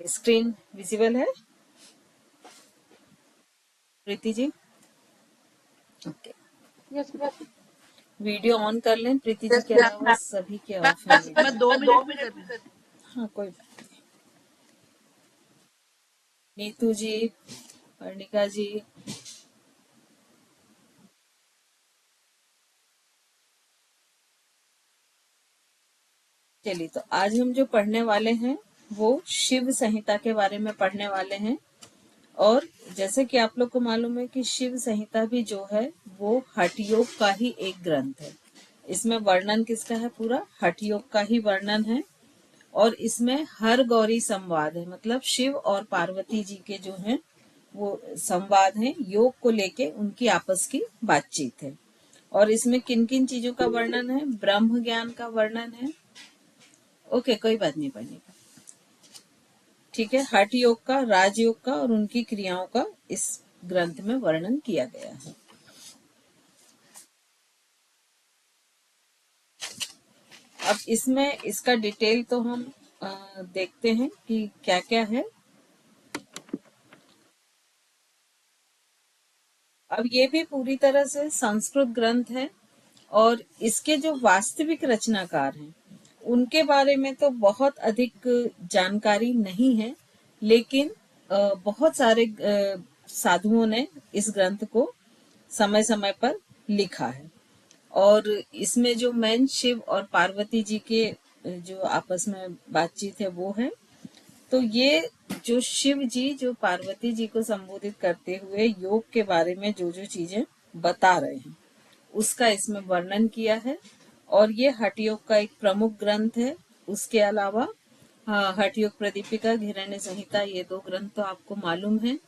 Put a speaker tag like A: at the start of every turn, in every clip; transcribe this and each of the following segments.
A: Screen visible है Preeti ji? Okay,
B: yes
A: video on कर लें प्रीति जी के अलावा सभी के ऑफ है।
B: मैं 2 मिनट में कर रही हूँ।
A: हाँ कोई बात नहीं। नीतू जी, वर्णिका जी, चलिए तो आज हम जो पढ़ने वाले हैं वो शिव संहिता के बारे में पढ़ने वाले हैं। और जैसे कि आप लोग को मालूम है कि शिव संहिता भी जो है वो हठ योग का ही एक ग्रंथ है। इसमें वर्णन किसका है? पूरा हठ योग का ही वर्णन है। और इसमें हर गौरी संवाद है, मतलब शिव और पार्वती जी के जो हैं वो संवाद है, योग को लेके उनकी आपस की बातचीत है। और इसमें किन किन चीजों का वर्णन है? ब्रह्म ज्ञान का वर्णन है। ओके, कोई बात नहीं पढ़ने का, ठीक है। हठ योग का, राजयोग का और उनकी क्रियाओं का इस ग्रंथ में वर्णन किया गया है। अब इसमें इसका डिटेल तो हम देखते हैं कि क्या क्या है। अब ये भी पूरी तरह से संस्कृत ग्रंथ है और इसके जो वास्तविक रचनाकार हैं उनके बारे में तो बहुत अधिक जानकारी नहीं है, लेकिन बहुत सारे साधुओं ने इस ग्रंथ को समय समय पर लिखा है। और इसमें जो मेन शिव और पार्वती जी के जो आपस में बातचीत है वो है। तो ये जो शिव जी जो पार्वती जी को संबोधित करते हुए योग के बारे में जो जो चीजें बता रहे हैं उसका इसमें वर्णन किया है। और ये हठ योग का एक प्रमुख ग्रंथ है। उसके अलावा हाँ, हठ योग प्रदीपिका, घिरण्य संहिता, ये 2 ग्रंथ तो आपको मालूम है।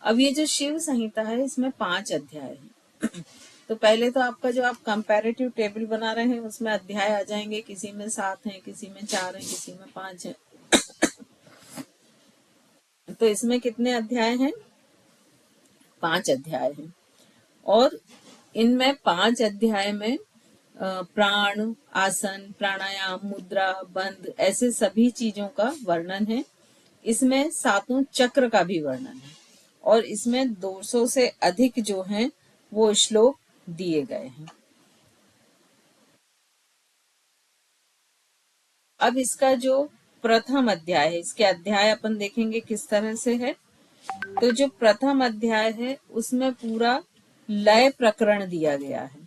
A: अब ये जो शिव संहिता है इसमें 5 अध्याय हैं। तो पहले तो आपका जो आप कंपैरेटिव टेबल बना रहे हैं उसमें अध्याय आ जाएंगे, किसी में 7 हैं, किसी में 4 हैं, किसी में 5 हैं। तो इसमें कितने अध्याय हैं? 5 अध्याय हैं। और इनमें 5 अध्याय में प्राण, आसन, प्राणायाम, मुद्रा, बंध, ऐसे सभी चीजों का वर्णन है। इसमें 7 चक्र का भी वर्णन है और इसमें 200 से अधिक जो हैं वो श्लोक दिए गए हैं। अब इसका जो प्रथम अध्याय है, इसके अध्याय अपन देखेंगे किस तरह से है। तो जो प्रथम अध्याय है उसमें पूरा लय प्रकरण दिया गया है।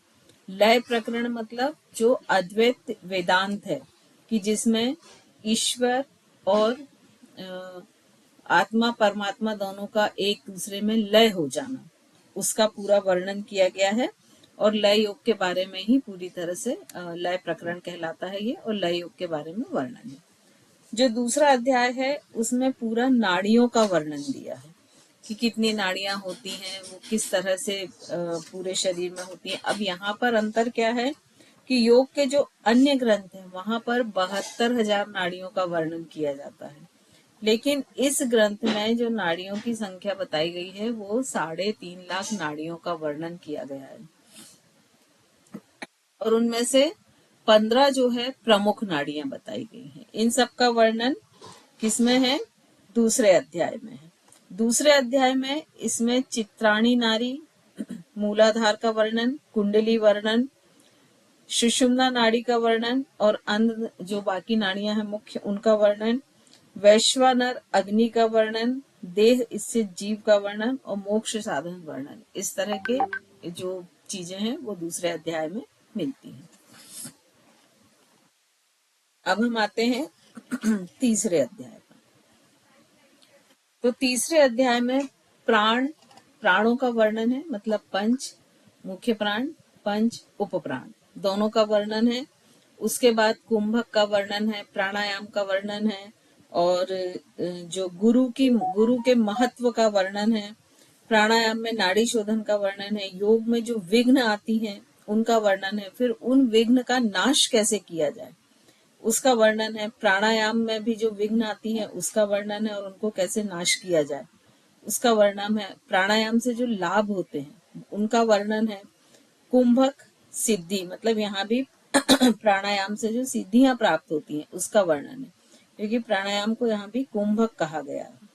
A: लय प्रकरण मतलब जो अद्वैत वेदांत है कि जिसमें ईश्वर और आत्मा परमात्मा दोनों का एक दूसरे में लय हो जाना, उसका पूरा वर्णन किया गया है। और लय योग के बारे में ही पूरी तरह से लय प्रकरण कहलाता है ये, और लय योग के बारे में वर्णन है। जो दूसरा अध्याय है उसमें पूरा नाड़ियों का वर्णन दिया है कि कितनी नाड़ियां होती हैं, वो किस तरह से पूरे शरीर में होती हैं। अब यहाँ पर अंतर क्या है कि योग के जो अन्य ग्रंथ हैं वहां पर 72,000 नाड़ियों का वर्णन किया जाता है, लेकिन इस ग्रंथ में जो नाड़ियों की संख्या बताई गई है वो 3.5 लाख नाड़ियों का वर्णन किया गया है। और उनमें से 15 जो है प्रमुख नाड़ियां बताई गई हैं। इन सब का वर्णन किसमें है? दूसरे अध्याय में है। दूसरे अध्याय में इसमें चित्राणी नाड़ी, मूलाधार का वर्णन, कुंडली वर्णन, सुषुम्ना नाड़ी का वर्णन और अन्य जो बाकी नाड़ियां हैं मुख्य उनका वर्णन, वैश्वानर अग्नि का वर्णन, देह इससे जीव का वर्णन और मोक्ष साधन वर्णन, इस तरह के जो चीजें हैं वो दूसरे अध्याय में मिलती हैं। अब हम आते हैं तीसरे अध्याय पर। तो तीसरे अध्याय में प्राणों का वर्णन है, मतलब पंच मुख्य प्राण, पंच उप प्राण दोनों का वर्णन है। उसके बाद कुंभक का वर्णन है, प्राणायाम का वर्णन है और जो गुरु के महत्व का वर्णन है। प्राणायाम में नाड़ी शोधन का वर्णन है। योग में जो विघ्न आती हैं उनका वर्णन है। फिर उन विघ्न का नाश कैसे किया जाए उसका वर्णन है। प्राणायाम में भी जो विघ्न आती है उसका वर्णन है और उनको कैसे नाश किया जाए उसका वर्णन है। प्राणायाम से जो लाभ होते हैं उनका वर्णन है। कुंभक सिद्धि, मतलब यहाँ भी प्राणायाम से जो सिद्धियां प्राप्त होती हैं उसका वर्णन है। क्योंकि प्राणायाम को यहाँ भी कुंभक कहा गया है।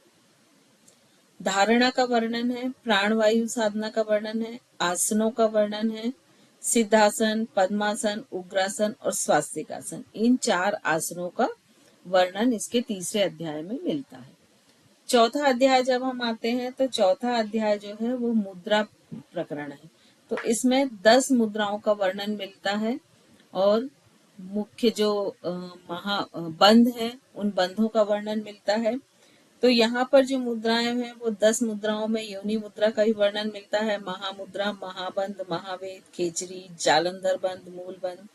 A: धारणा का वर्णन है, प्राणवायु साधना का वर्णन है, आसनों का वर्णन है, सिद्धासन, पद्मासन, उग्रासन और स्वास्तिकासन, इन 4 आसनों का वर्णन इसके तीसरे अध्याय में मिलता है। चौथा अध्याय जब हम आते हैं तो चौथा अध्याय जो है वो मुद्रा प्रकरण है। तो इसमें 10 मुद्राओं का वर्णन मिलता है और मुख्य जो बंध है उन बंधों का वर्णन मिलता है। तो यहाँ पर जो मुद्राएं हैं वो 10 मुद्राओं में योनि मुद्रा का ही वर्णन मिलता है। महामुद्रा, महाबंध, महावेद, खेचरी, जालंधर बंध, मूल बंध,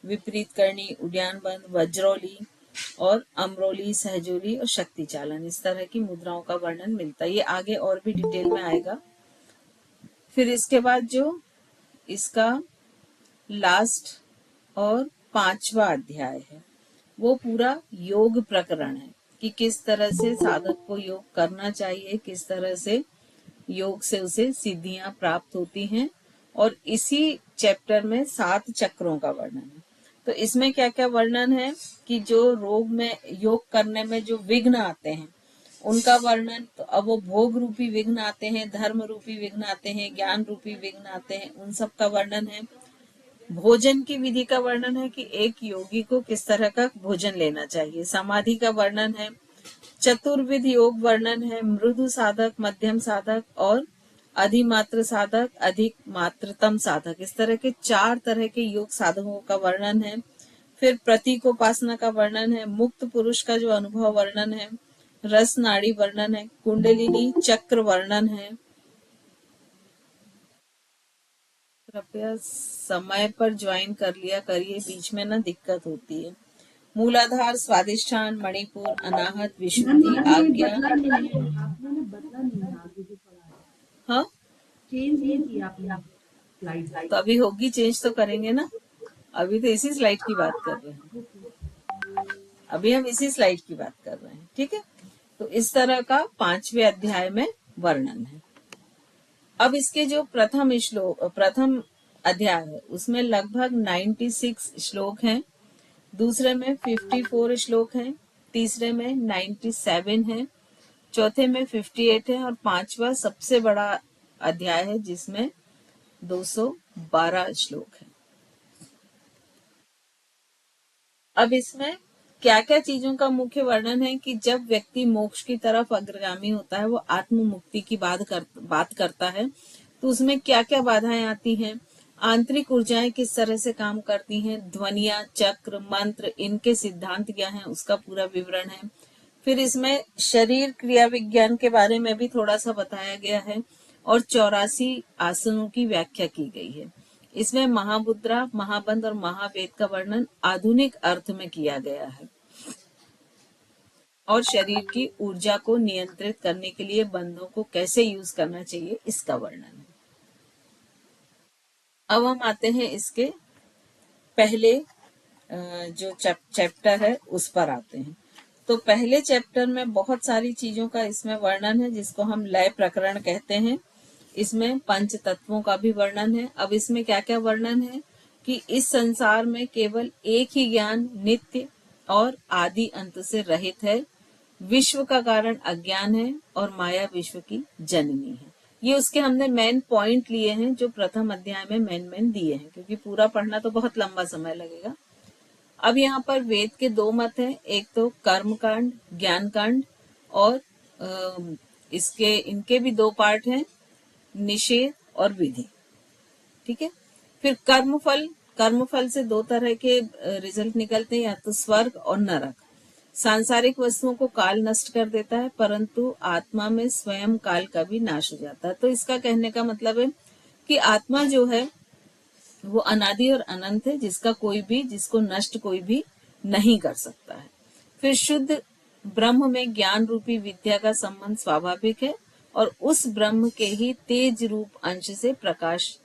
A: विपरीत करणी, उड्यान बंध, वज्रोली और अमरोली, सहजोली और शक्ति चालन, इस तरह की मुद्राओं का वर्णन मिलता है। ये आगे और भी डिटेल में आएगा। फिर इसके बाद जो इसका लास्ट और 5वां अध्याय है वो पूरा योग प्रकरण है कि किस तरह से साधक को योग करना चाहिए, किस तरह से योग से उसे सिद्धियां प्राप्त होती हैं। और इसी चैप्टर में 7 चक्रों का वर्णन है। तो इसमें क्या क्या वर्णन है कि जो रोग में योग करने में जो विघ्न आते हैं उनका वर्णन। तो अब वो भोग रूपी विघ्न आते हैं, धर्म रूपी विघ्न आते हैं, ज्ञान रूपी विघ्न आते हैं, उन सब का वर्णन है। भोजन की विधि का वर्णन है कि एक योगी को किस तरह का भोजन लेना चाहिए। समाधि का वर्णन है। चतुर्विध योग वर्णन है, मृदु साधक, मध्यम साधक और अधिमात्र साधक, अधिक मात्रतम साधक, इस तरह के 4 तरह के योग साधकों का वर्णन है। फिर प्रतीकोपासना का वर्णन है, मुक्त पुरुष का जो अनुभव वर्णन है, रस नाड़ी वर्णन है, कुंडलिनी चक्र वर्णन है। कृपया समय पर ज्वाइन कर लिया करिए, बीच में ना दिक्कत होती है। मूलाधार, स्वादिष्ठान, मणिपुर, अनाहत, विशुद्धि, आज्ञा। हाँ,
B: चेंज नहीं किया आपने स्लाइड।
A: तो अभी होगी चेंज तो करेंगे ना। अभी तो इसी स्लाइड की बात कर रहे हैं, अभी हम इसी स्लाइड की बात कर रहे हैं, ठीक है। तो इस तरह का 5वें अध्याय में वर्णन है। अब इसके जो प्रथम अध्याय है उसमें लगभग 96 श्लोक हैं, दूसरे में 54 श्लोक हैं, तीसरे में 97 है, चौथे में 58 है और 5वां सबसे बड़ा अध्याय है जिसमें 212 श्लोक है। अब इसमें क्या क्या चीजों का मुख्य वर्णन है कि जब व्यक्ति मोक्ष की तरफ अग्रगामी होता है, वो आत्म मुक्ति की बात करता है, तो उसमें क्या क्या बाधाएं आती हैं, आंतरिक ऊर्जाएं किस तरह से काम करती हैं, ध्वनियां, चक्र, मंत्र, इनके सिद्धांत क्या हैं, उसका पूरा विवरण है। फिर इसमें शरीर क्रिया विज्ञान के बारे में भी थोड़ा सा बताया गया है और 84 आसनों की व्याख्या की गई है। इसमें महामुद्रा, महाबंध और महावेद का वर्णन आधुनिक अर्थ में किया गया है और शरीर की ऊर्जा को नियंत्रित करने के लिए बंधों को कैसे यूज करना चाहिए इसका वर्णन है। अब हम आते हैं इसके पहले जो चैप्टर है उस पर आते हैं। तो पहले चैप्टर में बहुत सारी चीजों का इसमें वर्णन है जिसको हम लय प्रकरण कहते हैं। इसमें पंच तत्वों का भी वर्णन है। अब इसमें क्या क्या वर्णन है कि इस संसार में केवल एक ही ज्ञान नित्य और आदि अंत से रहित है, विश्व का कारण अज्ञान है और माया विश्व की जननी है। ये उसके हमने मेन पॉइंट लिए हैं जो प्रथम अध्याय में मेन दिए हैं, क्योंकि पूरा पढ़ना तो बहुत लंबा समय लगेगा। अब यहाँ पर वेद के 2 मत हैं, एक तो कर्म कांड, ज्ञान कांड और इनके भी 2 पार्ट हैं, निषेध और विधि, ठीक है। फिर कर्मफल से 2 तरह के रिजल्ट निकलते हैं, या तो स्वर्ग और नरक। सांसारिक वस्तुओं को काल नष्ट कर देता है, परंतु आत्मा में स्वयं काल का भी नाश हो जाता है। तो इसका कहने का मतलब है कि आत्मा जो है वो अनादि और अनंत है, जिसको नष्ट कोई भी नहीं कर सकता है। फिर शुद्ध ब्रह्म में ज्ञान रूपी विद्या का संबंध स्वाभाविक है और उस ब्रह्म के ही तेज रूप अंश से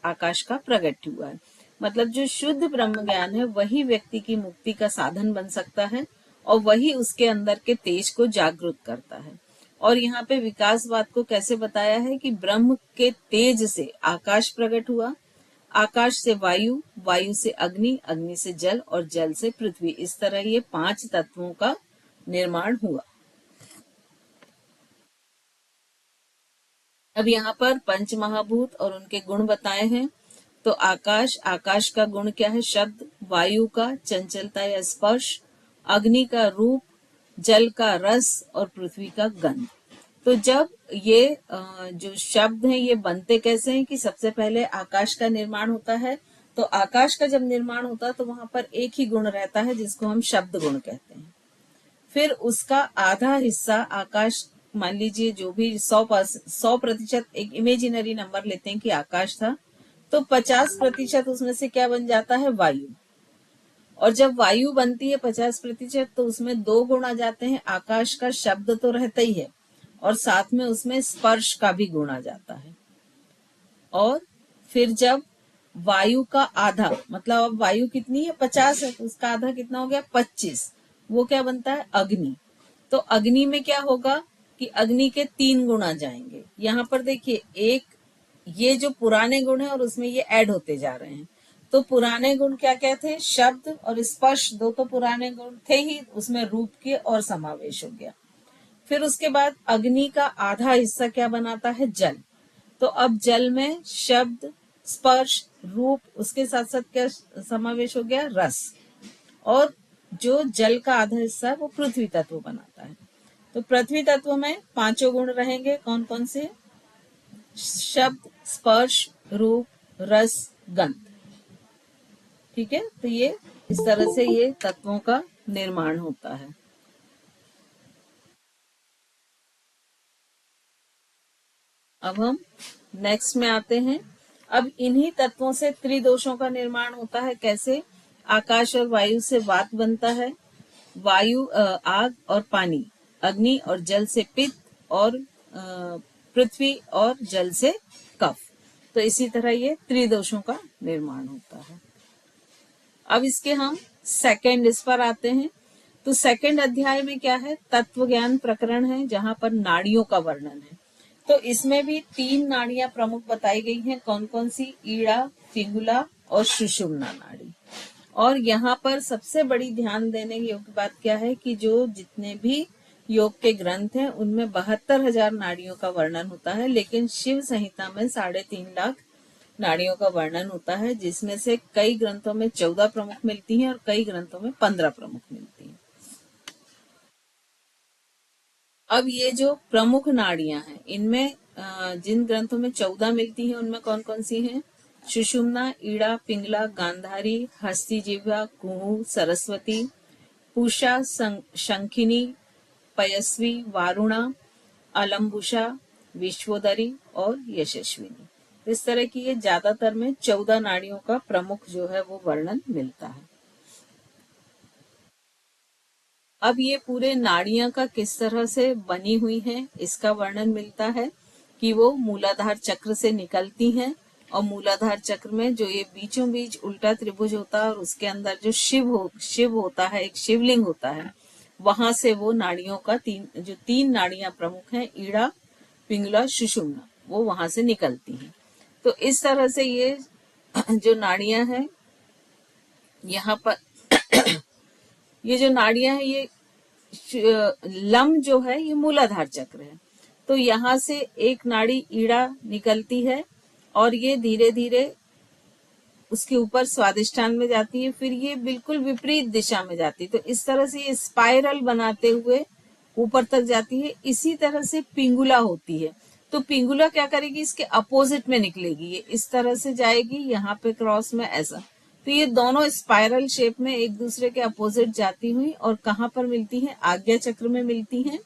A: आकाश का प्रकट हुआ है। मतलब जो शुद्ध ब्रह्म ज्ञान है वही व्यक्ति की मुक्ति का साधन बन सकता है और वही उसके अंदर के तेज को जागृत करता है। और यहाँ पे विकासवाद को कैसे बताया है कि ब्रह्म के तेज से आकाश प्रकट हुआ, आकाश से वायु, वायु से अग्नि, अग्नि से जल और जल से पृथ्वी। इस तरह ये 5 तत्वों का निर्माण हुआ। अब यहाँ पर पंच महाभूत और उनके गुण बताए हैं। तो आकाश, आकाश का गुण क्या है? शब्द। वायु का चंचलता या स्पर्श, अग्नि का रूप, जल का रस और पृथ्वी का गंध। तो जब ये जो शब्द हैं ये बनते कैसे हैं कि सबसे पहले आकाश का निर्माण होता है। तो आकाश का जब निर्माण होता है तो वहां पर एक ही गुण रहता है जिसको हम शब्द गुण कहते हैं। फिर उसका आधा हिस्सा आकाश, मान लीजिए जो भी 100% एक इमेजिनरी नंबर लेते हैं कि आकाश था, तो 50% उसमें से क्या बन जाता है? वायु। और जब वायु बनती है 50%, तो उसमें दो गुण आ जाते हैं। आकाश का शब्द तो रहता ही है और साथ में उसमें स्पर्श का भी गुण आ जाता है। और फिर जब वायु का आधा, मतलब अब वायु कितनी है? 50 है, तो उसका आधा कितना हो गया? 25। वो क्या बनता है? अग्नि। तो अग्नि में क्या होगा कि अग्नि के 3 गुण आ जाएंगे। यहाँ पर देखिए, एक ये जो पुराने गुण है और उसमें ये ऐड होते जा रहे हैं। तो पुराने गुण क्या क्या थे? शब्द और स्पर्श, दो तो पुराने गुण थे ही, उसमें रूप के और समावेश हो गया। फिर उसके बाद अग्नि का आधा हिस्सा क्या बनाता है? जल। तो अब जल में शब्द, स्पर्श, रूप, उसके साथ साथ क्या समावेश हो गया? रस। और जो जल का आधा हिस्सा है वो पृथ्वी तत्व बनाता है। तो पृथ्वी तत्व में 5 गुण रहेंगे। कौन कौन से? शब्द, स्पर्श, रूप, रस, गंध। ठीक है, तो ये इस तरह से ये तत्वों का निर्माण होता है। अब हम नेक्स्ट में आते हैं। अब इन्हीं तत्वों से त्रिदोषों का निर्माण होता है। कैसे? आकाश और वायु से वात बनता है, वायु आग और पानी, अग्नि और जल से पित्त, और पृथ्वी और जल से कफ। तो इसी तरह ये त्रिदोषों का निर्माण होता है। अब इसके हम सेकंड इस पर आते हैं। तो सेकंड अध्याय में क्या है? तत्व ज्ञान प्रकरण है, जहां पर नाड़ियों का वर्णन है। तो इसमें भी 3 नाड़ियां प्रमुख बताई गई हैं। कौन कौन सी? ईड़ा, पिंगुला और सुषुम्ना नाड़ी। और यहाँ पर सबसे बड़ी ध्यान देने योग्य बात क्या है कि जो जितने भी योग के ग्रंथ हैं उनमें 72,000 नाड़ियों का वर्णन होता है, लेकिन शिव संहिता में 3.5 लाख नाड़ियों का वर्णन होता है, जिसमें से कई ग्रंथों में 14 प्रमुख मिलती हैं और कई ग्रंथों में 15 प्रमुख मिलती हैं। अब ये जो प्रमुख नाड़ियां हैं, इनमें जिन ग्रंथों में 14 मिलती हैं उनमें कौन कौन सी हैं? सुषुम्ना, ईड़ा, पिंगला, गांधारी, हस्ती जिह्वा, कुहू, सरस्वती, पूषा, शंखिनी, पयस्वी, वारुणा, अलम्बुषा, विश्वोदरी और यशस्विनी। इस तरह की ये ज्यादातर में 14 नाड़ियों का प्रमुख जो है वो वर्णन मिलता है। अब ये पूरे नाड़ियां का किस तरह से बनी हुई हैं, इसका वर्णन मिलता है कि वो मूलाधार चक्र से निकलती हैं, और मूलाधार चक्र में जो ये बीचों बीच उल्टा त्रिभुज होता है और उसके अंदर जो शिव होता है, एक शिवलिंग होता है, वहां से वो नाड़ियों का जो तीन नाड़ियां प्रमुख हैं, ईड़ा, पिंगला, सुषुम्ना, वो वहां से निकलती हैं। तो इस तरह से ये जो नाड़ियां हैं यहाँ पर ये जो नाड़ियां हैं ये लम जो है ये मूलाधार चक्र है। तो यहाँ से एक नाड़ी ईड़ा निकलती है और ये धीरे धीरे उसके ऊपर स्वादिष्ठान में जाती है, फिर ये बिल्कुल विपरीत दिशा में जाती है। तो इस तरह से ये स्पाइरल बनाते हुए ऊपर तक जाती है। इसी तरह से पिंगुला होती है। तो पिंगुला क्या करेगी? इसके अपोजिट में निकलेगी, ये इस तरह से जाएगी, यहाँ पे क्रॉस में ऐसा। तो ये दोनों स्पाइरल शेप में एक दूसरे के अपोजिट जाती हुई और कहाँ पर मिलती हैं? आज्ञा चक्र में मिलती हैं।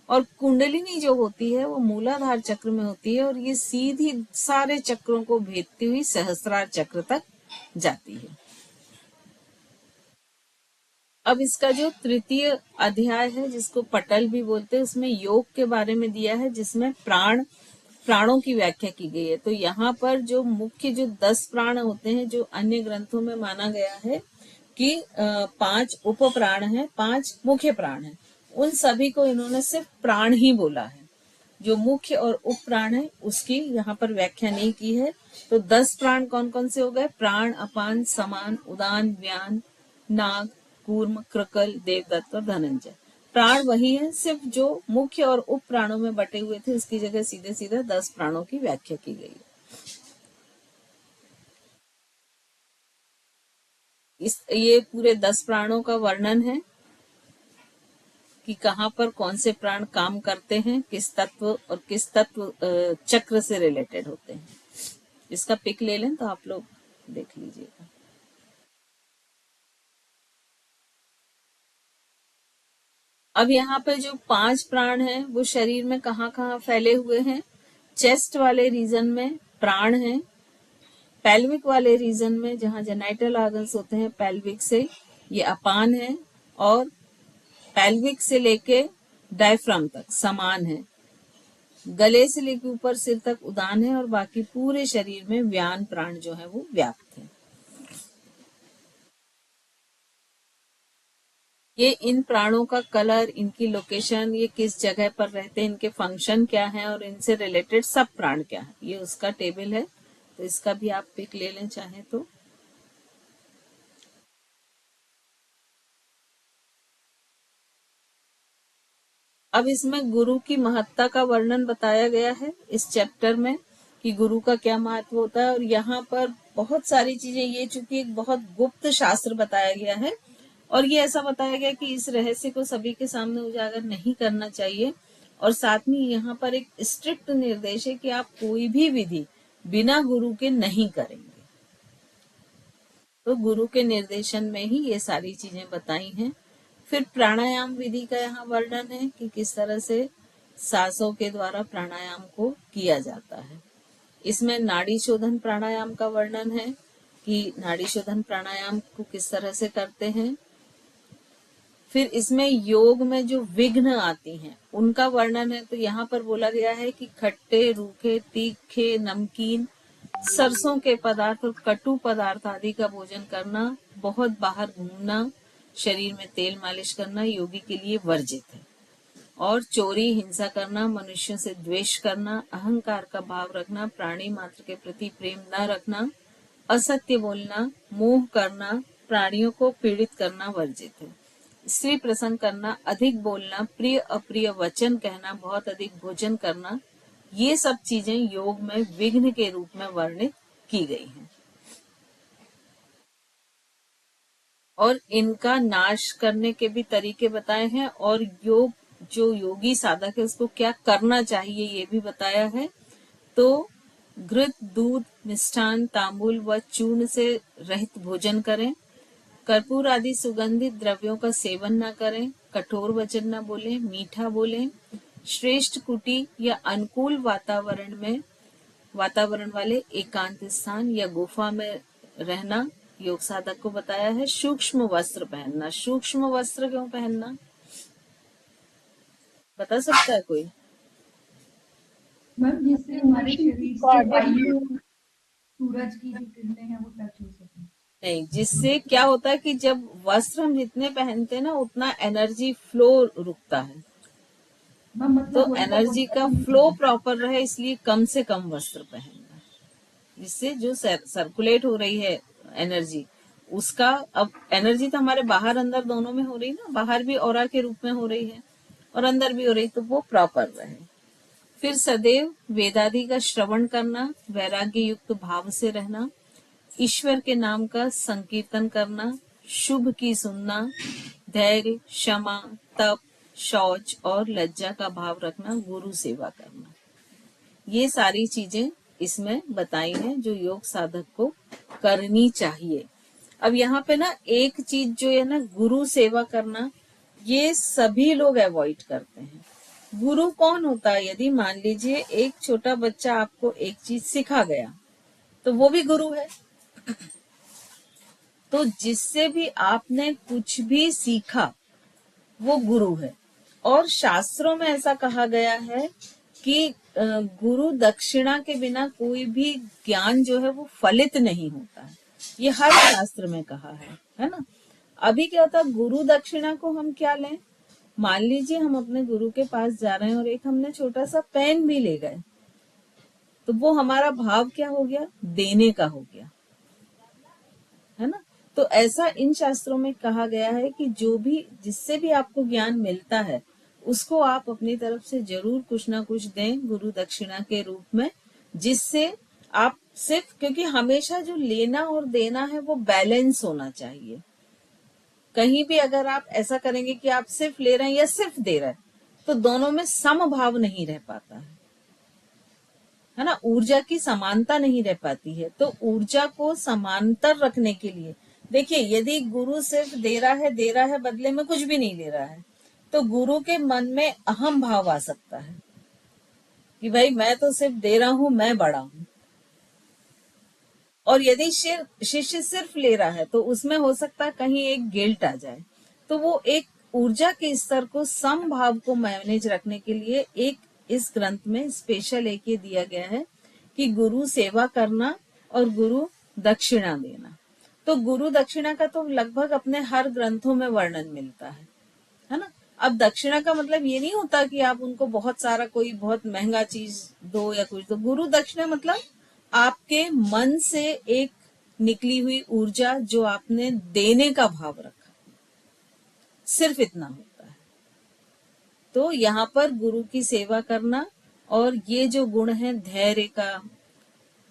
A: और कुंडलिनी जो होती है वो मूलाधार चक्र में होती है और ये सीधी सारे चक्रों को भेदती हुई सहस्त्रार चक्र तक जाती है। अब इसका जो तृतीय अध्याय है, जिसको पटल भी बोलते हैं, उसमें योग के बारे में दिया है, जिसमें प्राणों की व्याख्या की गई है। तो यहाँ पर जो मुख्य जो 10 प्राण होते हैं, जो अन्य ग्रंथों में माना गया है कि 5 उप प्राण हैं, 5 मुख्य प्राण हैं, उन सभी को इन्होंने सिर्फ प्राण ही बोला है। जो मुख्य और उप प्राण है उसकी यहाँ पर व्याख्या नहीं की है। तो 10 प्राण कौन कौन से हो गए? प्राण, अपान, समान, उदान, व्यान, नाग, कूर्म, कृकल, देवदत्त और धनंजय। प्राण वही है, सिर्फ जो मुख्य और उप प्राणों में बटे हुए थे उसकी जगह सीधे सीधे 10 प्राणों की व्याख्या की गई है। ये पूरे 10 प्राणों का वर्णन है कि कहाँ पर कौन से प्राण काम करते हैं, किस तत्व और किस तत्व चक्र से रिलेटेड होते हैं। इसका पिक ले लें तो आप लोग देख लीजिएगा। अब यहाँ पे जो 5 प्राण हैं वो शरीर में कहाँ कहाँ फैले हुए हैं। चेस्ट वाले रीजन में प्राण हैं, पेल्विक वाले रीजन में जहाँ जेनाइटल ऑर्गन्स होते हैं पेल्विक से ये अपान है, और पेल्विक से लेके डायफ्राम तक समान है, गले से लेके ऊपर सिर तक उदान है, और बाकी पूरे शरीर में व्यान प्राण जो है वो व्याप्त है। ये इन प्राणों का कलर, इनकी लोकेशन, ये किस जगह पर रहते हैं, इनके फंक्शन क्या हैं और इनसे रिलेटेड सब प्राण क्या है, ये उसका टेबल है। तो इसका भी आप पिक ले लें चाहें तो। अब इसमें गुरु की महत्ता का वर्णन बताया गया है इस चैप्टर में कि गुरु का क्या महत्व होता है। और यहाँ पर बहुत सारी चीजें, ये चूंकि एक बहुत गुप्त शास्त्र बताया गया है और ये ऐसा बताया गया कि इस रहस्य को सभी के सामने उजागर नहीं करना चाहिए। और साथ में यहाँ पर एक स्ट्रिक्ट निर्देश है कि आप कोई भी विधि बिना गुरु के नहीं करेंगे। तो गुरु के निर्देशन में ही ये सारी चीजें बताई हैं। फिर प्राणायाम विधि का यहाँ वर्णन है कि किस तरह से सांसों के द्वारा प्राणायाम को किया जाता है। इसमें नाड़ी शोधन प्राणायाम का वर्णन है कि नाड़ी शोधन प्राणायाम को किस तरह से करते हैं। फिर इसमें योग में जो विघ्न आती हैं उनका वर्णन है। तो यहाँ पर बोला गया है कि खट्टे, रूखे, तीखे, नमकीन, सरसों के पदार्थ और कटु पदार्थ आदि का भोजन करना, बहुत बाहर घूमना, शरीर में तेल मालिश करना योगी के लिए वर्जित है। और चोरी, हिंसा करना, मनुष्यों से द्वेष करना, अहंकार का भाव रखना, प्राणी मात्र के प्रति प्रेम न रखना, असत्य बोलना, मोह करना, प्राणियों को पीड़ित करना वर्जित है। स्त्री प्रसंग करना, अधिक बोलना, प्रिय अप्रिय वचन कहना, बहुत अधिक भोजन करना, ये सब चीजें योग में विघ्न के रूप में वर्णित की गई हैं। और इनका नाश करने के भी तरीके बताए हैं, और योग जो योगी साधक है उसको क्या करना चाहिए ये भी बताया है। तो घृत, दूध, मिष्ठान, तांबुल व चूर्ण से रहित भोजन करें, कर्पूर आदि सुगंधित द्रव्यों का सेवन न करें, कठोर वचन न बोलें, मीठा बोलें, श्रेष्ठ कुटी या अनुकूल वातावरण वाले एकांत स्थान या गुफा में रहना योग साधक को बताया है। सूक्ष्म वस्त्र पहनना, सूक्ष्म वस्त्र क्यों पहनना बता सकता है कोई?
B: मैम जिससे हमारे शरीर से वायु, सूरज की जो किरणें हैं वो टच हो सके।
A: नहीं, जिससे क्या होता है कि जब वस्त्र हम जितने पहनते हैं ना उतना एनर्जी फ्लो रुकता है। तो एनर्जी का फ्लो प्रॉपर रहे इसलिए कम से कम वस्त्र पहनना, जिससे जो सर्कुलेट हो रही है एनर्जी उसका, अब एनर्जी तो हमारे बाहर अंदर दोनों में हो रही है ना, बाहर भी ऑरा के रूप में हो रही है और अंदर भी हो रही, तो वो प्रॉपर रहे। फिर सदैव वेदादि का श्रवण करना, वैराग्य युक्त भाव से रहना, ईश्वर के नाम का संकीर्तन करना, शुभ की सुनना, धैर्य, क्षमा, तप, शौच और लज्जा का भाव रखना, गुरु सेवा करना, ये सारी चीजें इसमें बताई हैं जो योग साधक को करनी चाहिए। अब यहाँ पे ना एक चीज जो है ना, गुरु सेवा करना, ये सभी लोग अवॉइड करते हैं। गुरु कौन होता है? यदि मान लीजिए एक छोटा बच्चा आपको एक चीज सिखा गया तो वो भी गुरु है। तो जिससे भी आपने कुछ भी सीखा वो गुरु है। और शास्त्रों में ऐसा कहा गया है कि गुरु दक्षिणा के बिना कोई भी ज्ञान जो है वो फलित नहीं होता है। ये हर शास्त्र में कहा है ना। अभी क्या होता है, गुरु दक्षिणा को हम क्या लें? मान लीजिए हम अपने गुरु के पास जा रहे हैं और एक हमने छोटा सा पेन भी ले गए, तो वो हमारा भाव क्या हो गया? देने का हो गया, है ना। तो ऐसा इन शास्त्रों में कहा गया है कि जो भी जिससे भी आपको ज्ञान मिलता है उसको आप अपनी तरफ से जरूर कुछ ना कुछ दें गुरु दक्षिणा के रूप में, जिससे आप सिर्फ, क्योंकि हमेशा जो लेना और देना है वो बैलेंस होना चाहिए। कहीं भी अगर आप ऐसा करेंगे कि आप सिर्फ ले रहे हैं या सिर्फ दे रहे हैं, तो दोनों में समभाव नहीं रह पाता है ना, ऊर्जा की समानता नहीं रह पाती है। तो ऊर्जा को समांतर रखने के लिए देखिए, यदि गुरु सिर्फ दे रहा है बदले में कुछ भी नहीं ले रहा है, तो गुरु के मन में अहम भाव आ सकता है कि भाई मैं तो सिर्फ दे रहा हूं, मैं बड़ा हूं। और यदि शिष्य सिर्फ ले रहा है तो उसमें हो सकता है कहीं एक गिल्ट आ जाए। तो वो एक ऊर्जा के स्तर को, समभाव को मैनेज रखने के लिए एक इस ग्रंथ में स्पेशल एक ये दिया गया है कि गुरु सेवा करना और गुरु दक्षिणा देना। तो गुरु दक्षिणा का तो लगभग अपने हर ग्रंथों में वर्णन मिलता है ना। अब दक्षिणा का मतलब ये नहीं होता कि आप उनको बहुत सारा कोई बहुत महंगा चीज दो या कुछ दो। गुरु दक्षिणा मतलब आपके मन से एक निकली हुई ऊर्जा जो आपने देने का भाव रखा, सिर्फ इतना होता है। तो यहाँ पर गुरु की सेवा करना, और ये जो गुण है धैर्य का,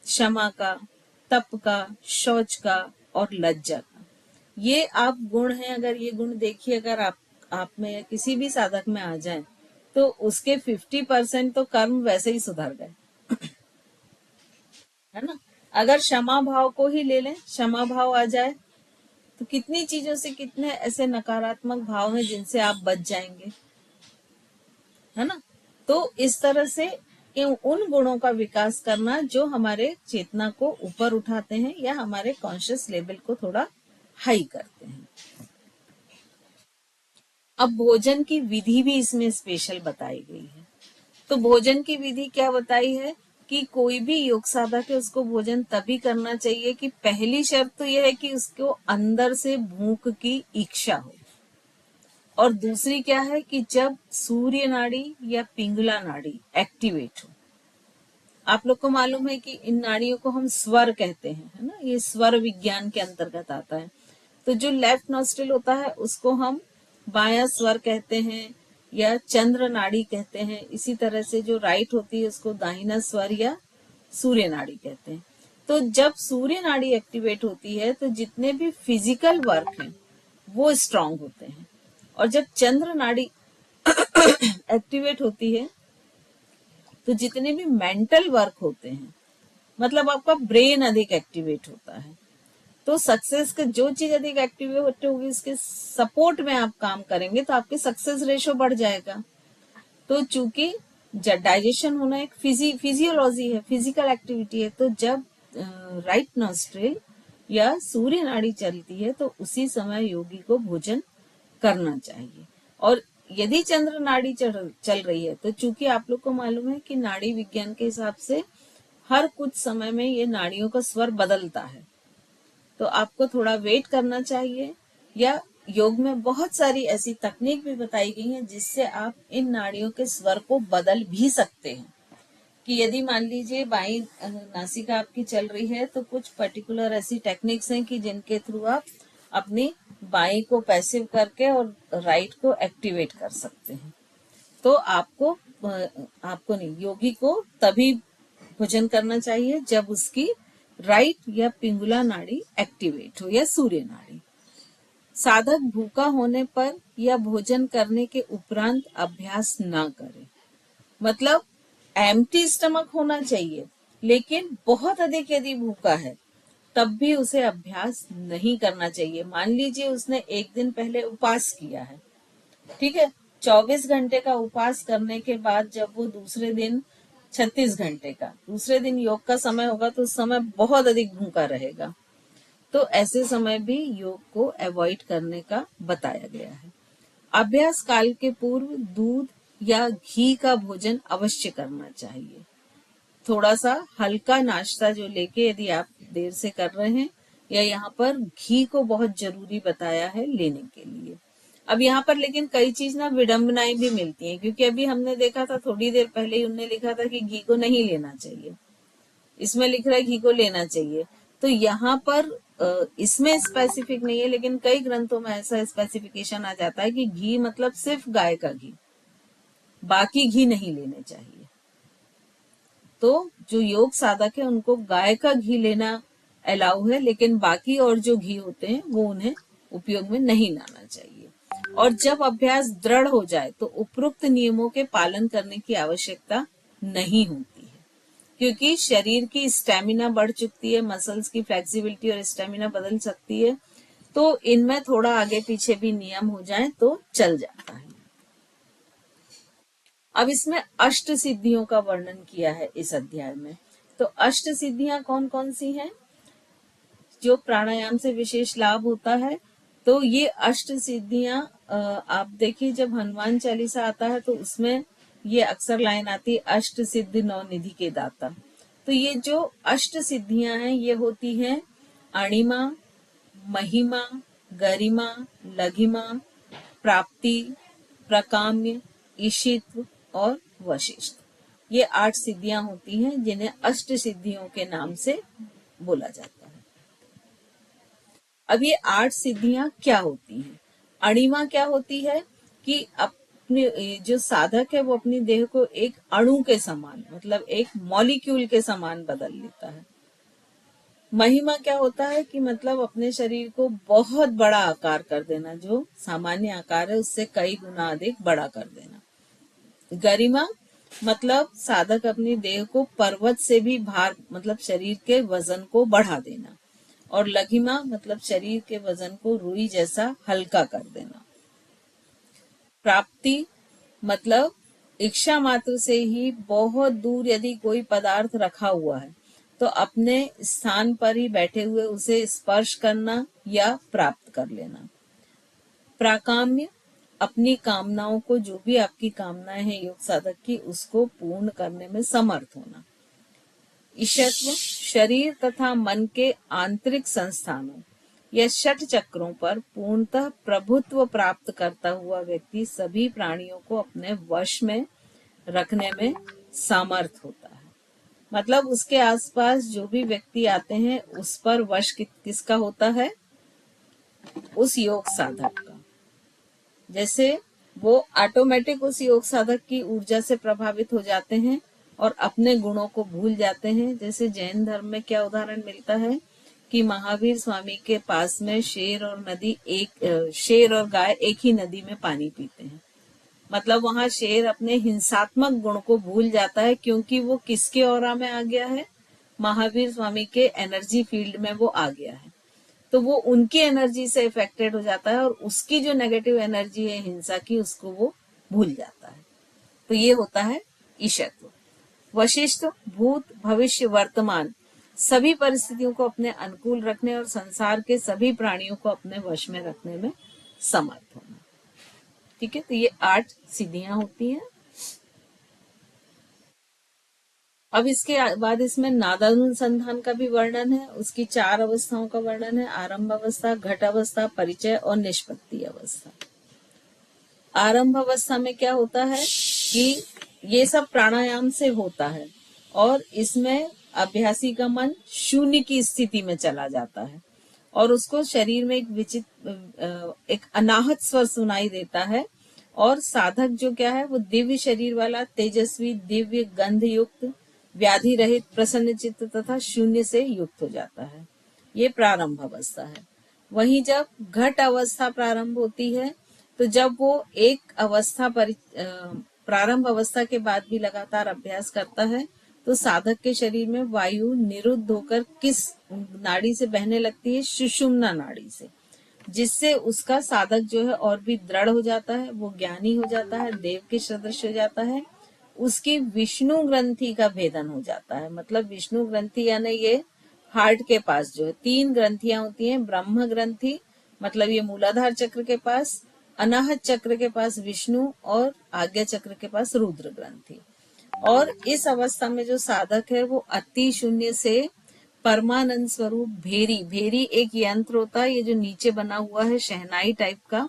A: क्षमा का, तप का, शौच का और लज्जा का, ये आप गुण हैं। अगर ये गुण देखिए, अगर आप में या किसी भी साधक में आ जाए तो उसके 50% तो कर्म वैसे ही सुधर गए, है ना। अगर क्षमा भाव को ही ले लें, क्षमा भाव आ जाए तो कितनी चीजों से, कितने ऐसे नकारात्मक भाव हैं जिनसे आप बच जाएंगे, है ना। तो इस तरह से उन गुणों का विकास करना जो हमारे चेतना को ऊपर उठाते हैं या हमारे कॉन्शियस लेवल को थोड़ा हाई करते हैं। अब भोजन की विधि भी इसमें स्पेशल बताई गई है। तो भोजन की विधि क्या बताई है कि कोई भी योग साधक है उसको भोजन तभी करना चाहिए कि पहली शर्त तो यह है कि उसको अंदर से भूख की इच्छा हो, और दूसरी क्या है कि जब सूर्य नाड़ी या पिंगला नाड़ी एक्टिवेट हो। आप लोग को मालूम है कि इन नाड़ियों को हम स्वर कहते हैं, है ना, ये स्वर विज्ञान के अंतर्गत आता है। तो जो लेफ्ट नॉस्ट्रिल होता है उसको हम बायां स्वर कहते हैं या चंद्र नाड़ी कहते हैं। इसी तरह से जो राइट होती है उसको दाहिना स्वर या सूर्य नाड़ी कहते हैं। तो जब सूर्य नाड़ी एक्टिवेट होती है तो जितने भी फिजिकल वर्क हैं वो स्ट्रांग होते हैं, और जब चंद्र नाड़ी एक्टिवेट होती है तो जितने भी मेंटल वर्क होते हैं, मतलब आपका ब्रेन अधिक एक्टिवेट होता है। तो सक्सेस का जो चीज अधिक एक्टिवेट होगी उसके सपोर्ट में आप काम करेंगे तो आपके सक्सेस रेशो बढ़ जाएगा। तो चूंकि डाइजेशन होना एक फिजियोलॉजी है, फिजिकल एक्टिविटी है, तो जब राइट नॉस्ट्रिल या सूर्य नाड़ी चलती है तो उसी समय योगी को भोजन करना चाहिए। और यदि चंद्र नाड़ी चल रही है तो चूंकि आप लोग को मालूम है कि नाड़ी विज्ञान के हिसाब से हर कुछ समय में ये नाड़ियों का स्वर बदलता है, तो आपको थोड़ा वेट करना चाहिए। या योग में बहुत सारी ऐसी तकनीक भी बताई गई है जिससे आप इन नाड़ियों के स्वर को बदल भी सकते हैं। कि यदि मान लीजिए बाई नासिका आपकी चल रही है तो कुछ पर्टिकुलर ऐसी टेक्निक्स हैं कि जिनके थ्रू आप अपनी बाई को पैसिव करके और राइट को एक्टिवेट कर सकते हैं। तो आपको नहीं, योगी को तभी भोजन करना चाहिए जब उसकी राइट या पिंगुला नाड़ी एक्टिवेट हो या सूर्य नाड़ी। साधक भूखा होने पर या भोजन करने के उपरांत अभ्यास ना करे, मतलब एम्प्टी स्टमक होना चाहिए, लेकिन बहुत अधिक यदि भूखा है तब भी उसे अभ्यास नहीं करना चाहिए। मान लीजिए उसने एक दिन पहले उपवास किया है, ठीक है, 24 घंटे का उपवास करने के बाद जब वो दूसरे दिन 36 घंटे का दूसरे दिन योग का समय होगा तो उस समय बहुत अधिक भूखा रहेगा। तो ऐसे समय भी योग को अवॉइड करने का बताया गया है। अभ्यास काल के पूर्व दूध या घी का भोजन अवश्य करना चाहिए। थोड़ा सा हल्का नाश्ता जो लेके, यदि आप देर से कर रहे हैं, या यहाँ पर घी को बहुत जरूरी बताया है लेने के लिए। अब यहाँ पर लेकिन कई चीज ना विडंबनाएं भी मिलती हैं, क्योंकि अभी हमने देखा था थोड़ी देर पहले ही उनने लिखा था कि घी को नहीं लेना चाहिए, इसमें लिख रहा है घी को लेना चाहिए। तो यहाँ पर इसमें स्पेसिफिक नहीं है, लेकिन कई ग्रंथों में ऐसा स्पेसिफिकेशन आ जाता है कि घी मतलब सिर्फ गाय का घी, बाकी घी नहीं लेने चाहिए। तो जो योग साधक है उनको गाय का घी लेना अलाउ है, लेकिन बाकी और जो घी होते हैं वो उन्हें उपयोग में नहीं लाना चाहिए। और जब अभ्यास दृढ़ हो जाए तो उपरोक्त नियमों के पालन करने की आवश्यकता नहीं होती है, क्योंकि शरीर की स्टेमिना बढ़ चुकी है, मसल्स की फ्लेक्सिबिलिटी और स्टेमिना बदल सकती है, तो इनमें थोड़ा आगे पीछे भी नियम हो जाए तो चल जाता है। अब इसमें अष्ट सिद्धियों का वर्णन किया है इस अध्याय में। तो अष्ट सिद्धियां कौन कौन सी हैं जो प्राणायाम से विशेष लाभ होता है? तो ये अष्ट सिद्धियां आप देखिए, जब हनुमान चालीसा आता है तो उसमें ये अक्सर लाइन आती है, अष्ट सिद्धि नौ निधि के दाता। तो ये जो अष्ट सिद्धियां हैं ये होती हैं अणिमा, महिमा, गरिमा, लघिमा, प्राप्ति, प्रकाम्य, ईशित्व और वशिष्ठ। ये 8 सिद्धियां होती हैं जिन्हें अष्ट सिद्धियों के नाम से बोला जाता है। अब ये 8 सिद्धियां क्या होती हैं? अणिमा क्या होती है कि अपने जो साधक है वो अपनी देह को एक अणु के समान, मतलब एक मॉलिक्यूल के समान बदल लेता है। महिमा क्या होता है कि मतलब अपने शरीर को बहुत बड़ा आकार कर देना, जो सामान्य आकार है उससे कई गुना अधिक बड़ा कर देना। गरिमा मतलब साधक अपनी देह को पर्वत से भी भार, मतलब शरीर के वजन को बढ़ा देना। और लघिमा मतलब शरीर के वजन को रुई जैसा हल्का कर देना। प्राप्ति मतलब इच्छा मात्र से ही बहुत दूर यदि कोई पदार्थ रखा हुआ है तो अपने स्थान पर ही बैठे हुए उसे स्पर्श करना या प्राप्त कर लेना। प्राकाम्य अपनी कामनाओं को, जो भी आपकी कामनाएं हैं योग साधक की, उसको पूर्ण करने में समर्थ होना। ईशत्व शरीर तथा मन के आंतरिक संस्थानों या षट चक्रों पर पूर्णतः प्रभुत्व प्राप्त करता हुआ व्यक्ति सभी प्राणियों को अपने वश में रखने में समर्थ होता है। मतलब उसके आसपास जो भी व्यक्ति आते हैं उस पर वश किसका होता है? उस योग साधक का। जैसे वो ऑटोमेटिक उस योग साधक की ऊर्जा से प्रभावित हो जाते हैं और अपने गुणों को भूल जाते हैं। जैसे जैन धर्म में क्या उदाहरण मिलता है कि महावीर स्वामी के पास में शेर और गाय एक ही नदी में पानी पीते हैं। मतलब वहां शेर अपने हिंसात्मक गुण को भूल जाता है, क्योंकि वो किसके ऑरा में आ गया है? महावीर स्वामी के एनर्जी फील्ड में वो आ गया है। तो वो उनकी एनर्जी से इफेक्टेड हो जाता है और उसकी जो नेगेटिव एनर्जी है हिंसा की, उसको वो भूल जाता है। तो ये होता है ईशत्व। वशिष्ठ भूत, भविष्य, वर्तमान सभी परिस्थितियों को अपने अनुकूल रखने और संसार के सभी प्राणियों को अपने वश में रखने में समर्थ होना। ठीक है, तो ये 8 सिद्धियां होती हैं। अब इसके बाद इसमें नादानुसंधान का भी वर्णन है। उसकी 4 अवस्थाओं का वर्णन है, आरंभ अवस्था, घट अवस्था, परिचय और निष्पत्ति अवस्था। आरंभ अवस्था में क्या होता है कि ये सब प्राणायाम से होता है और इसमें अभ्यासी का मन शून्य की स्थिति में चला जाता है और उसको शरीर में एक अनाहत स्वर सुनाई देता है। और साधक जो क्या है, वो दिव्य शरीर वाला, तेजस्वी, दिव्य गंध युक्त, व्याधि रहित, प्रसन्न चित्त तथा शून्य से युक्त हो जाता है। ये प्रारंभ अवस्था है। वहीं जब घट अवस्था प्रारंभ होती है तो जब वो एक अवस्था प्रारंभ अवस्था के बाद भी लगातार अभ्यास करता है तो साधक के शरीर में वायु निरुद्ध होकर किस नाड़ी से बहने लगती है? सुषुम्ना नाड़ी से, जिससे उसका साधक जो है और भी दृढ़ हो जाता है, वो ज्ञानी हो जाता है, देव के सदृश हो जाता है। उसकी विष्णु ग्रंथि का भेदन हो जाता है। मतलब विष्णु ग्रंथि यानी ये हार्ट के पास जो है 3 ग्रंथियां होती हैं। ब्रह्म ग्रंथि मतलब ये मूलाधार चक्र के पास, अनाहत चक्र के पास विष्णु और आज्ञा चक्र के पास रुद्र ग्रंथि। और इस अवस्था में जो साधक है वो अति शून्य से परमानंद स्वरूप भेरी एक यंत्र होता है, ये जो नीचे बना हुआ है शहनाई टाइप का,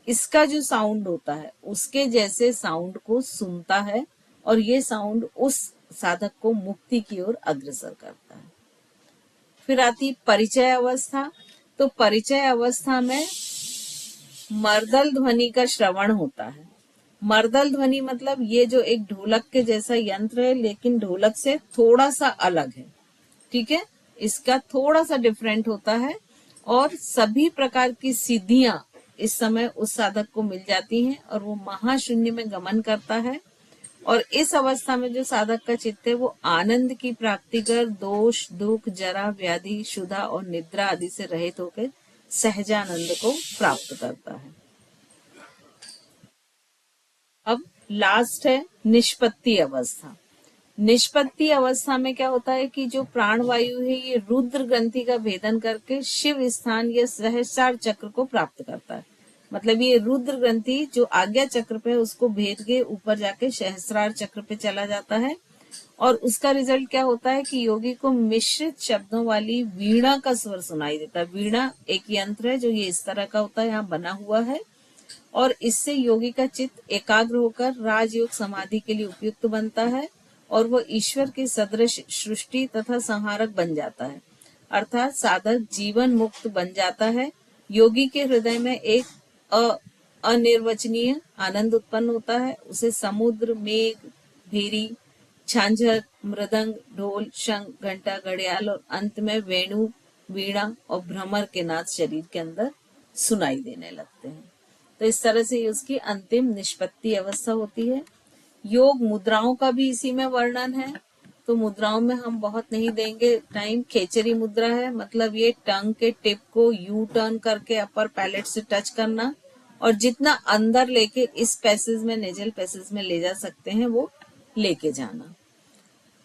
A: इसका जो साउंड होता है उसके जैसे साउंड को सुनता है और ये साउंड उस साधक को मुक्ति की ओर अग्रसर करता है। फिर आती परिचय अवस्था। तो परिचय अवस्था में मर्दल ध्वनि का श्रवण होता है। मर्दल ध्वनि मतलब ये जो एक ढोलक के जैसा यंत्र है, लेकिन ढोलक से थोड़ा सा अलग है, ठीक है, इसका थोड़ा सा डिफरेंट होता है। और सभी प्रकार की सिद्धियां इस समय उस साधक को मिल जाती हैं और वो महाशून्य में गमन करता है। और इस अवस्था में जो साधक का चित्त है वो आनंद की प्राप्ति कर दोष, दुख, जरा, व्याधि, क्षुधा और निद्रा आदि से रहित होकर सहजानंद को प्राप्त करता है। अब लास्ट है निष्पत्ति अवस्था। निष्पत्ति अवस्था में क्या होता है कि जो प्राण वायु है ये रुद्र ग्रंथि का भेदन करके शिव स्थान या सहस्रार चक्र को प्राप्त करता है। मतलब ये रुद्र ग्रंथि जो आज्ञा चक्र पे है उसको भेद के ऊपर जाके सहस्रार चक्र पे चला जाता है। और उसका रिजल्ट क्या होता है कि योगी को मिश्रित शब्दों वाली वीणा का स्वर सुनाई देता है। वीणा एक यंत्र है जो ये इस तरह का होता है, यहाँ बना हुआ है। और इससे योगी का चित्त एकाग्र होकर राजयोग समाधि के लिए उपयुक्त बनता है और वो ईश्वर की सदृश सृष्टि तथा संहारक बन जाता है। अर्थात साधक जीवन मुक्त बन जाता है। योगी के हृदय में एक अनिर्वचनीय आनंद उत्पन्न होता है। उसे समुद्र, मेघ, भेरी, झांझर, मृदंग, ढोल, शंख, घंटा, घड़ियाल और अंत में वेणु, वीणा और भ्रमर के नाद शरीर के अंदर सुनाई देने लगते हैं। तो इस तरह से उसकी अंतिम निष्पत्ति अवस्था होती है। योग मुद्राओं का भी इसी में वर्णन है। तो मुद्राओं में हम बहुत नहीं देंगे टाइम। खेचरी मुद्रा है, मतलब ये टंग के टिप को यू टर्न करके अपर पैलेट से टच करना और जितना अंदर लेके इस पैसेज में, नेजल पैसेज में ले जा सकते हैं वो लेके जाना।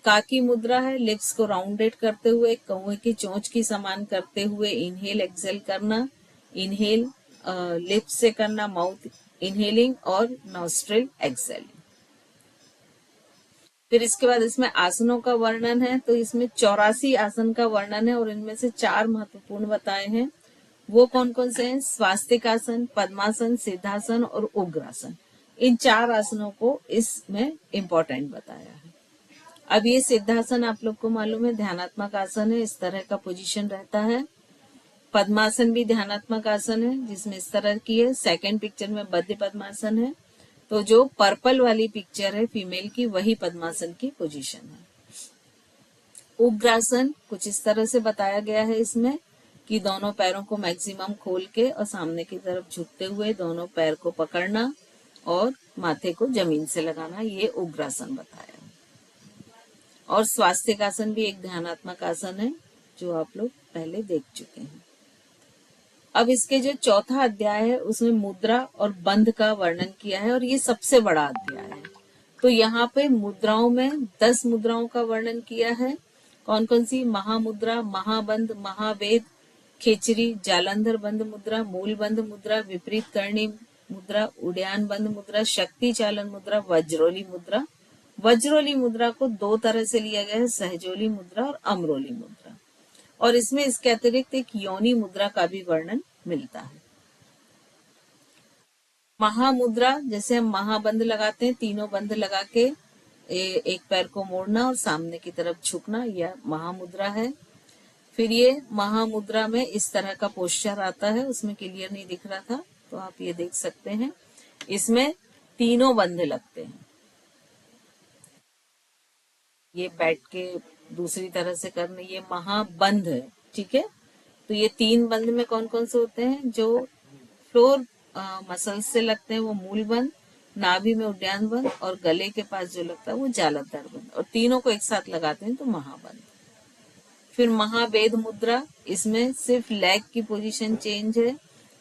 A: काकी मुद्रा है, लिप्स को राउंडेड करते हुए कौवे की चोंच की समान करते हुए इनहेल एक्सेल करना। इनहेल लिप्स से करना, माउथ इनहेलिंग और नॉस्ट्रिल एक्सेलिंग। फिर इसके बाद इसमें आसनों का वर्णन है। तो इसमें 84 आसन का वर्णन है और इनमें से 4 महत्वपूर्ण बताए हैं। वो कौन कौन से हैं? स्वास्तिक आसन, पद्मासन, सिद्धासन और उग्रासन। इन 4 आसनों को इसमें इम्पोर्टेंट बताया है। अब ये सिद्धासन आप लोग को मालूम है ध्यानात्मक आसन है, इस तरह का पोजीशन रहता है। पद्मासन भी ध्यानात्मक आसन है जिसमें इस तरह की है। सेकंड पिक्चर में बद्ध पद्मासन है। तो जो पर्पल वाली पिक्चर है फीमेल की, वही पद्मासन की पोजीशन है। उग्रासन कुछ इस तरह से बताया गया है इसमें कि दोनों पैरों को मैक्सिमम खोल के और सामने की तरफ झुकते हुए दोनों पैर को पकड़ना और माथे को जमीन से लगाना, ये उग्रासन बताया है। और स्वास्तिक आसन भी एक ध्यानात्मक आसन है जो आप लोग पहले देख चुके हैं। अब इसके जो चौथा अध्याय है उसमें मुद्रा और बंध का वर्णन किया है और ये सबसे बड़ा अध्याय है। तो यहाँ पे मुद्राओं में 10 मुद्राओं का वर्णन किया है। कौन कौन सी? महामुद्रा, महाबंध, महावेद, खेचरी, जालंधर बंध मुद्रा, मूल बंध मुद्रा, विपरीत करणी मुद्रा, उड्यान बंध मुद्रा, शक्ति चालन मुद्रा, वज्रोली मुद्रा। वज्रोली मुद्रा को 2 तरह से लिया गया है, सहजोली मुद्रा और अमरोली मुद्रा। और इसमें इसके अतिरिक्त एक योनि मुद्रा का भी वर्णन मिलता है। महामुद्रा, जैसे हम महाबंध लगाते हैं, तीनों बंध लगा के एक पैर को मोड़ना और सामने की तरफ झुकना, यह महामुद्रा है। फिर ये महामुद्रा में इस तरह का पोस्चर आता है, उसमें क्लियर नहीं दिख रहा था तो आप ये देख सकते हैं। इसमें तीनों बंध लगते हैं। ये बैठ के दूसरी तरह से करने, ये महाबंध है, ठीक है। तो ये 3 बंध में कौन कौन से होते हैं? जो फ्लोर मसल्स से लगते हैं वो मूल बंध, नाभि में उड्यान बंध और गले के पास जो लगता है वो जालंधर बंध, और तीनों को एक साथ लगाते हैं तो महाबंध। फिर महावेद मुद्रा, इसमें सिर्फ लेग की पोजीशन चेंज है।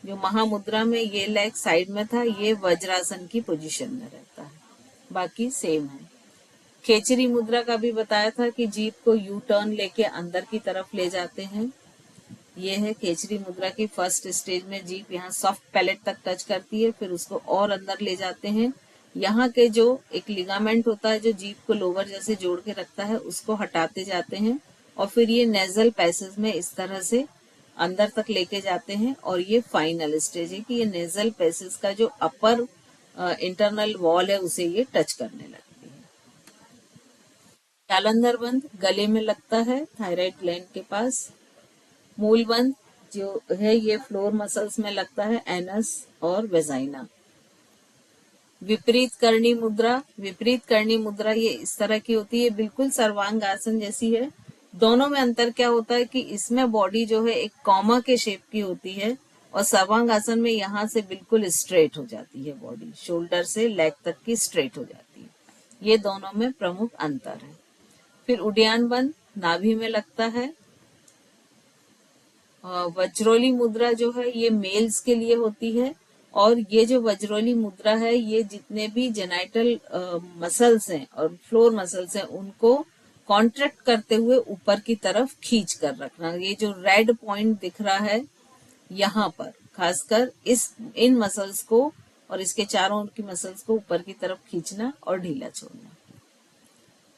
A: जो महामुद्रा में ये लेग साइड में था, ये वज्रासन की पोजीशन में रहता है, बाकी सेम है। खेचरी मुद्रा का भी बताया था कि जीभ को यू टर्न लेके अंदर की तरफ ले जाते हैं। ये है खेचरी मुद्रा की फर्स्ट स्टेज में जीभ यहाँ सॉफ्ट पैलेट तक टच करती है, फिर उसको और अंदर ले जाते हैं। यहाँ के जो एक लिगामेंट होता है जो जीभ को लोवर जैसे जोड़ के रखता है, उसको हटाते जाते हैं और फिर ये नेजल पैसेज में इस तरह से अंदर तक लेके जाते हैं। और ये फाइनल स्टेज है कि ये नेजल पैसेज का जो अपर इंटरनल वॉल है उसे ये टच करने लगती है। जालंधर बंध गले में लगता है, थायराइड ग्लैंड के पास। मूलबंध जो है ये फ्लोर मसल्स में लगता है, एनस और वेजाइना। विपरीत करणी मुद्रा, विपरीत करणी मुद्रा ये इस तरह की होती है, बिल्कुल सर्वांग आसन जैसी है। दोनों में अंतर क्या होता है कि इसमें बॉडी जो है एक कॉमा के शेप की होती है और सर्वांग आसन में यहाँ से बिल्कुल स्ट्रेट हो जाती है बॉडी, शोल्डर से लेग तक की स्ट्रेट हो जाती है। ये दोनों में प्रमुख अंतर है। फिर उड्डयन बंध नाभि में लगता है। वज्रोली मुद्रा जो है ये मेल्स के लिए होती है और ये जो वज्रोली मुद्रा है ये जितने भी जेनाइटल मसल्स हैं और फ्लोर मसल्स हैं उनको कॉन्ट्रैक्ट करते हुए ऊपर की तरफ खींच कर रखना। ये जो रेड पॉइंट दिख रहा है यहाँ पर खासकर इन मसल्स को और इसके चारों की मसल्स को ऊपर की तरफ खींचना और ढीला छोड़ना।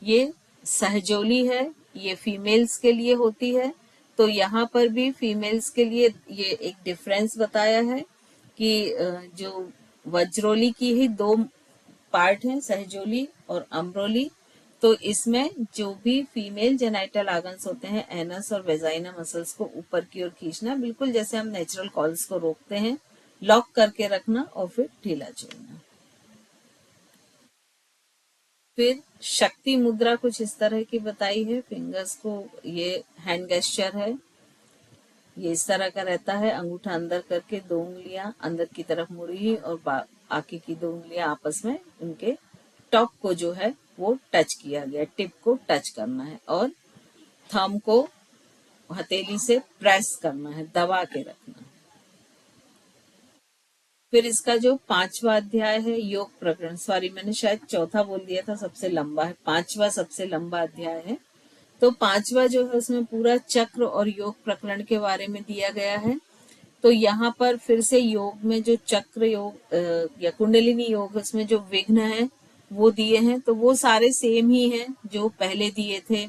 A: ये सहजोली है, ये फीमेल्स के लिए होती है। तो यहाँ पर भी फीमेल्स के लिए ये एक डिफरेंस बताया है कि जो वज्रोली की ही दो पार्ट हैं, सहजोली और अम्ब्रोली। तो इसमें जो भी फीमेल जेनाइटल आर्गन्स होते हैं, एनस और वेजाइना मसल्स को ऊपर की ओर खींचना, बिल्कुल जैसे हम नेचुरल कॉल्स को रोकते हैं, लॉक करके रखना और फिर ढीला छोड़ना। फिर शक्ति मुद्रा कुछ इस तरह की बताई है। फिंगर्स को, ये हैंड गेस्चर है, ये इस तरह का रहता है, अंगूठा अंदर करके दो उंगलियां अंदर की तरफ मुड़ी और आगे की दो उंगलियां आपस में उनके टॉप को जो है वो टच किया गया, टिप को टच करना है और थंब को हथेली से प्रेस करना है, दबा के रखना है। फिर इसका जो 5वां अध्याय है योग प्रकरण, सॉरी मैंने शायद चौथा बोल दिया था, सबसे लंबा है, 5वां सबसे लंबा अध्याय है। तो 5वां जो है उसमें पूरा चक्र और योग प्रकरण के बारे में दिया गया है। तो यहाँ पर फिर से योग में जो चक्र योग या कुंडलिनी योग, उसमें जो विघ्न है वो दिए हैं, तो वो सारे सेम ही हैं जो पहले दिए थे।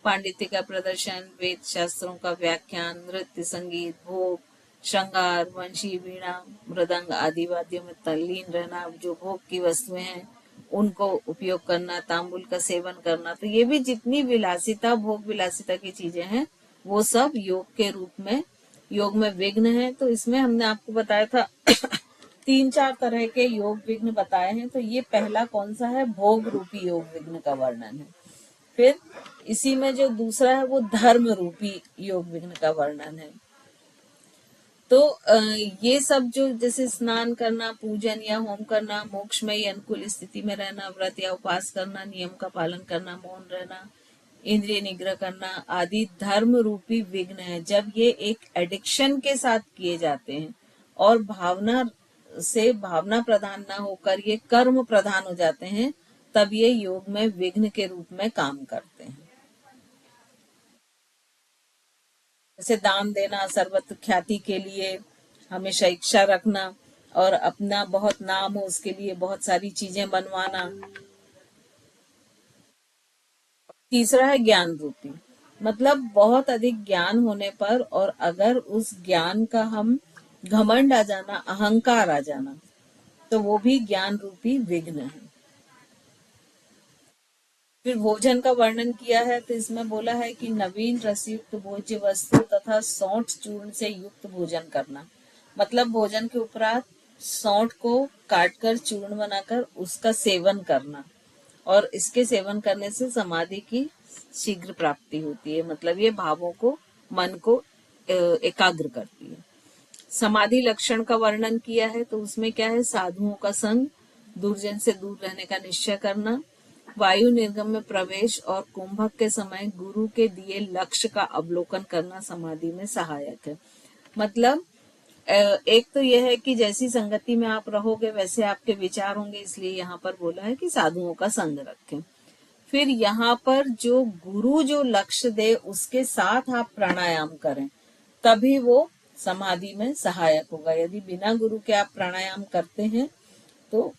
A: पांडित्य का प्रदर्शन, वेद शास्त्रों का व्याख्यान, नृत्य, संगीत, भोग, श्रृंगार, वंशी, वीणा, मृदंग आदि वाद्यों में तल्लीन रहना, जो भोग की वस्तुएं हैं उनको उपयोग करना, तांबुल का सेवन करना। तो ये भी जितनी विलासिता, भोग विलासिता की चीजें हैं वो सब योग के रूप में, योग में विघ्न है। तो इसमें हमने आपको बताया था 3-4 तरह के योग विघ्न बताए हैं। तो ये पहला कौन सा है? भोग रूपी योग विघ्न का वर्णन है। फिर इसी में जो दूसरा है वो धर्म रूपी योग विघ्न का वर्णन है। तो ये सब जो जैसे स्नान करना, पूजन या होम करना, मोक्ष में अनुकूल स्थिति में रहना, व्रत या उपवास करना, नियम का पालन करना, मौन रहना, इंद्रिय निग्रह करना आदि धर्म रूपी विघ्न है। जब ये एक एडिक्शन के साथ किए जाते हैं और भावना प्रधान ना होकर ये कर्म प्रधान हो जाते हैं, तब ये योग में विघ्न के रूप में काम करते हैं। जैसे दान देना, सर्वत्र ख्याति के लिए हमेशा इच्छा रखना और अपना बहुत नाम हो उसके लिए बहुत सारी चीजें बनवाना। तीसरा है ज्ञान रूपी, मतलब बहुत अधिक ज्ञान होने पर और अगर उस ज्ञान का हम घमंड आ जाना, अहंकार आ जाना, तो वो भी ज्ञान रूपी विघ्न है। फिर भोजन का वर्णन किया है, तो इसमें बोला है कि नवीन रसयुक्त भोज्य वस्तु तथा सौंठ चूर्ण से युक्त भोजन करना, मतलब भोजन के उपरांत सौंठ को काटकर चूर्ण बनाकर उसका सेवन करना और इसके सेवन करने से समाधि की शीघ्र प्राप्ति होती है। मतलब ये भावों को, मन को एकाग्र करती है। समाधि लक्षण का वर्णन किया है, तो उसमें क्या है? साधुओं का संग, दुर्जन से दूर रहने का निश्चय करना, वायु निर्गम में प्रवेश और कुंभक के समय गुरु के दिए लक्ष्य का अवलोकन करना समाधि में सहायक है। मतलब एक तो यह है कि जैसी संगति में आप रहोगे वैसे आपके विचार होंगे, इसलिए यहाँ पर बोला है कि साधुओं का संग रखें। फिर यहाँ पर जो गुरु जो लक्ष्य दे उसके साथ आप प्राणायाम करें, तभी वो समाधि में सहायक होगा। यदि बिना गुरु के आप प्राणायाम करते हैं तो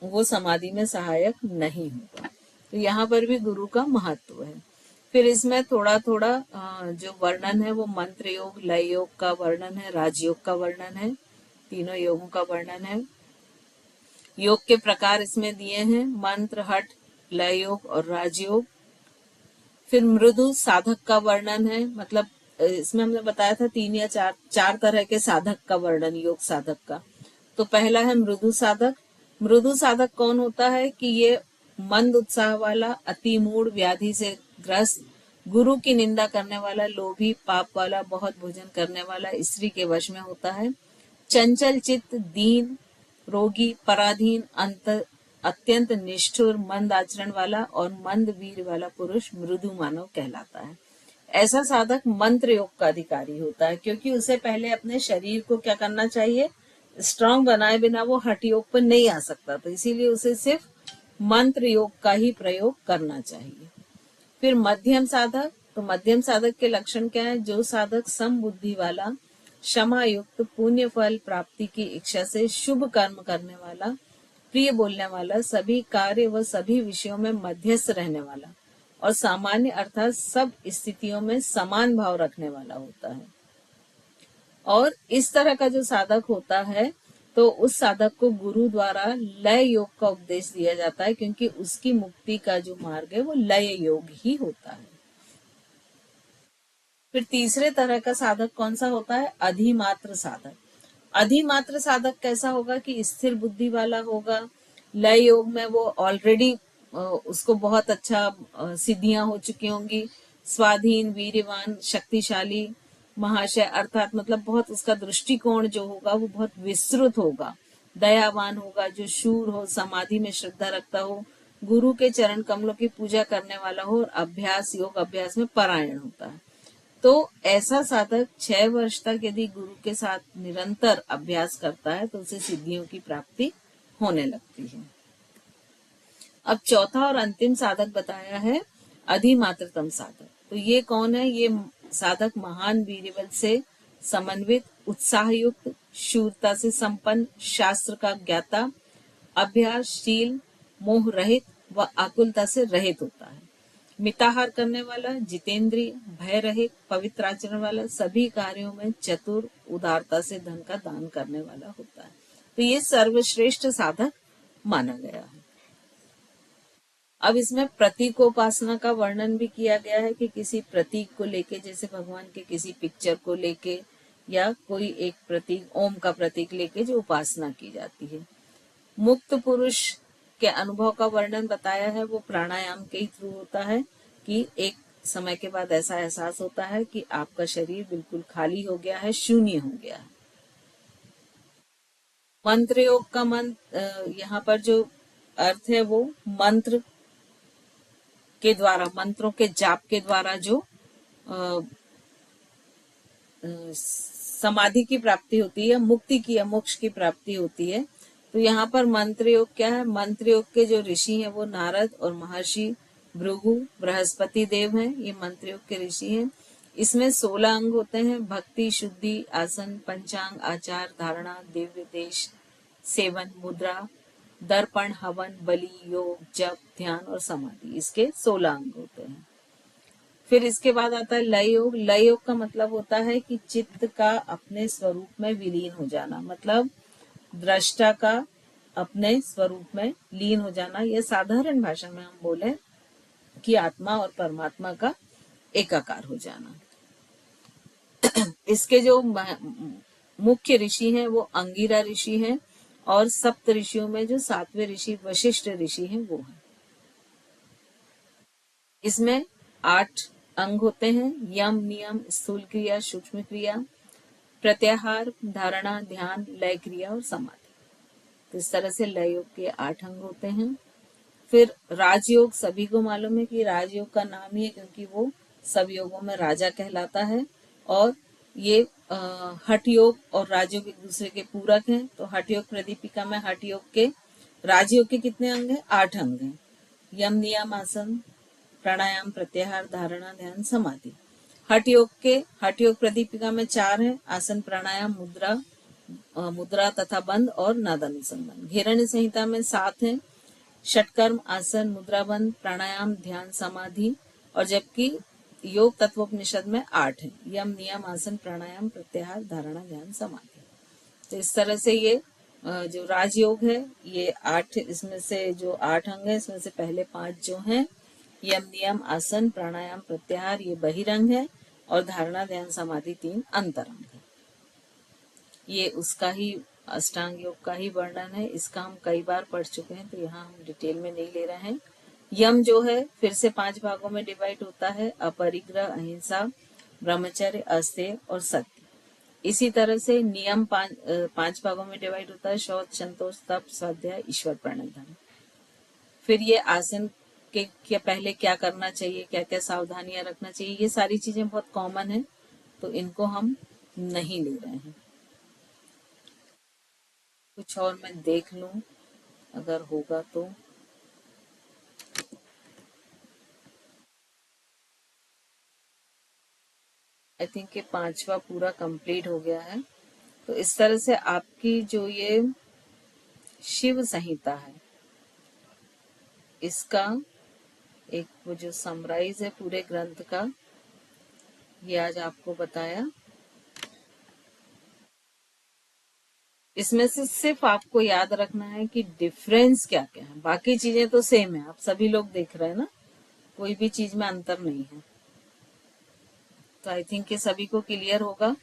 A: वो समाधि में सहायक नहीं होगा। तो यहाँ पर भी गुरु का महत्व है। फिर इसमें थोड़ा थोड़ा जो वर्णन है वो मंत्र योग, लय योग का वर्णन है, राजयोग का वर्णन है, तीनों योगों का वर्णन है। योग के प्रकार इसमें दिए हैं, मंत्र, हठ, लय योग और राजयोग। फिर मृदु साधक का वर्णन है, मतलब इसमें हमने बताया था 3 या 4 तरह के साधक का वर्णन योग साधक का। तो पहला है मृदु साधक। मृदु साधक कौन होता है कि ये मंद उत्साह वाला, अति मूढ़, व्याधि से ग्रस्त, गुरु की निंदा करने वाला, लोभी, पाप वाला, बहुत भोजन करने वाला, स्त्री के वश में होता है, चंचल चित्त, दीन, रोगी, पराधीन, अत्यंत निष्ठुर, मंद आचरण वाला और मंद वीर वाला पुरुष मृदु मानव कहलाता है। ऐसा साधक मंत्र योग का अधिकारी होता है, क्योंकि उसे पहले अपने शरीर को क्या करना चाहिए, स्ट्रांग बनाए बिना वो हठ योग पर नहीं आ सकता, तो इसीलिए उसे सिर्फ मंत्र योग का ही प्रयोग करना चाहिए। फिर मध्यम साधक। तो मध्यम साधक के लक्षण क्या है? जो साधक सम बुद्धि वाला, क्षमा युक्त, पुण्य फल प्राप्ति की इच्छा से शुभ कर्म करने वाला, प्रिय बोलने वाला, सभी कार्य व सभी विषयों में मध्यस्थ रहने वाला और सामान्य अर्थात सब स्थितियों में समान भाव रखने वाला होता है। और इस तरह का जो साधक होता है तो उस साधक को गुरु द्वारा लय योग का उपदेश दिया जाता है, क्योंकि उसकी मुक्ति का जो मार्ग है वो लय योग ही होता है। फिर तीसरे तरह का साधक कौन सा होता है? अधिमात्र साधक। अधिमात्र साधक कैसा होगा कि स्थिर बुद्धि वाला होगा, लय योग में वो ऑलरेडी उसको बहुत अच्छा सिद्धियां हो चुकी होंगी, स्वाधीन, वीर्यवान, शक्तिशाली, महाशय अर्थात मतलब बहुत उसका दृष्टिकोण जो होगा वो बहुत विस्तृत होगा, दयावान होगा, जो शूर हो, समाधि में श्रद्धा रखता हो, गुरु के चरण कमलों की पूजा करने वाला हो और अभ्यास योग अभ्यास में परायण होता है। तो ऐसा साधक 6 वर्ष तक यदि गुरु के साथ निरंतर अभ्यास करता है तो उसे सिद्धियों की प्राप्ति होने लगती है। अब चौथा और अंतिम साधक बताया है अधिमात्रतम साधक। तो ये कौन है? ये साधक महान वीर्यबल से समन्वित, उत्साहयुक्त, शूरता से संपन्न, शास्त्र का ज्ञाता, अभ्यासशील, मोह रहित व आकुलता से रहित होता है, मिताहार करने वाला, जितेंद्रिय, भय रहित, पवित्र आचरण वाला, सभी कार्यों में चतुर, उदारता से धन का दान करने वाला होता है। तो ये सर्वश्रेष्ठ साधक माना गया है। अब इसमें प्रतीकोपासना का वर्णन भी किया गया है कि किसी प्रतीक को लेके, जैसे भगवान के किसी पिक्चर को लेके या कोई एक प्रतीक, ओम का प्रतीक लेके जो उपासना की जाती है। मुक्त पुरुष के अनुभव का वर्णन बताया है, वो प्राणायाम के ही थ्रू होता है कि एक समय के बाद ऐसा एहसास होता है कि आपका शरीर बिल्कुल खाली हो गया है, शून्य हो गया है। मंत्र योग का यहाँ पर जो अर्थ है वो मंत्र के द्वारा, मंत्रों के जाप के द्वारा जो समाधि की प्राप्ति होती है, मुक्ति की या मोक्ष की प्राप्ति होती है। तो यहाँ पर मंत्र योग क्या है? मंत्र योग के जो ऋषि हैं वो नारद और महर्षि भृगु बृहस्पति देव हैं, ये मंत्र योग के ऋषि हैं। इसमें 16 अंग होते हैं: भक्ति, शुद्धि, आसन, पंचांग, आचार, धारणा, दिव्य देश, सेवन, मुद्रा, दर्पण, हवन, बलि, योग, जप, ध्यान और समाधि, इसके 16 अंग होते हैं। फिर इसके बाद आता है लय योग। लय योग का मतलब होता है कि चित्त का अपने स्वरूप में विलीन हो जाना, मतलब दृष्टा का अपने स्वरूप में लीन हो जाना। यह साधारण भाषा में हम बोले कि आत्मा और परमात्मा का एकाकार हो जाना। इसके जो मुख्य ऋषि हैं वो अंगिरा ऋषि हैं और सप्त ऋषियों में जो 7वें ऋषि वशिष्ठ ऋषि हैं वो हैं। इसमें 8 अंग होते हैं: यम, नियम, स्थूल क्रिया, सूक्ष्म क्रिया, प्रत्याहार, धारणा, ध्यान, लय क्रिया और समाधि। तो इस तरह से लय योग के 8 अंग होते हैं। फिर राजयोग, सभी को मालूम है कि राजयोग का नाम ही है क्योंकि वो सब योगों में राजा कहलाता है और ये हठ योग और राजयोग एक दूसरे के पूरक हैं। तो हठ योग प्रदीपिका में हठ योग के, राजयोग के कितने अंग हैं? 8 अंग हैं: यम, नियम, आसन, प्राणायाम, प्रत्याहार, धारणा, ध्यान, समाधि। हठ योग प्रदीपिका में 4 हैं: आसन, प्राणायाम, मुद्रा तथा बंध और नादानुसंधान। घेरण्य संहिता में 7 हैं: षटकर्म, आसन, मुद्रा, बंध, प्राणायाम, ध्यान, समाधि। और जबकि योग तत्वोपनिषद में 8 हैं: यम, नियम, आसन, प्राणायाम, प्रत्याहार, धारणा, ध्यान, समाधि। तो इस तरह से ये जो राजयोग है ये 8, इसमें से जो 8 अंग है इसमें से पहले 5 जो हैं, यम, नियम, आसन, प्राणायाम, प्रत्याहार, ये बहिरंग है और धारणा ध्यान समाधि 3 अंतरंग है। ये उसका ही अष्टांग योग का ही वर्णन है। इसका हम कई बार पढ़ चुके हैं, तो यहाँ हम डिटेल में नहीं ले रहे हैं। यम जो है फिर से 5 भागों में डिवाइड होता है, अपरिग्रह, अहिंसा, ब्रह्मचर्य, अस्तेय और सत्य। इसी तरह से नियम 5 भागों में डिवाइड होता है, शौच, संतोष, तप, स्वाध्याय, ईश्वर प्रणिधान। फिर ये आसन के पहले क्या करना चाहिए, क्या क्या सावधानियां रखना चाहिए, ये सारी चीजें बहुत कॉमन है, तो इनको हम नहीं ले रहे हैं। कुछ और मैं देख लूं अगर होगा तो। आई थिंक ये 5वां पूरा कंप्लीट हो गया है। तो इस तरह से आपकी जो ये शिव संहिता है, इसका एक वो जो समराइज है पूरे ग्रंथ का, ये आज आपको बताया। इसमें से सिर्फ आपको याद रखना है कि डिफरेंस क्या क्या है, बाकी चीजें तो सेम है, आप सभी लोग देख रहे हैं ना, कोई भी चीज में अंतर नहीं है। तो आई थिंक ये सभी को क्लियर होगा।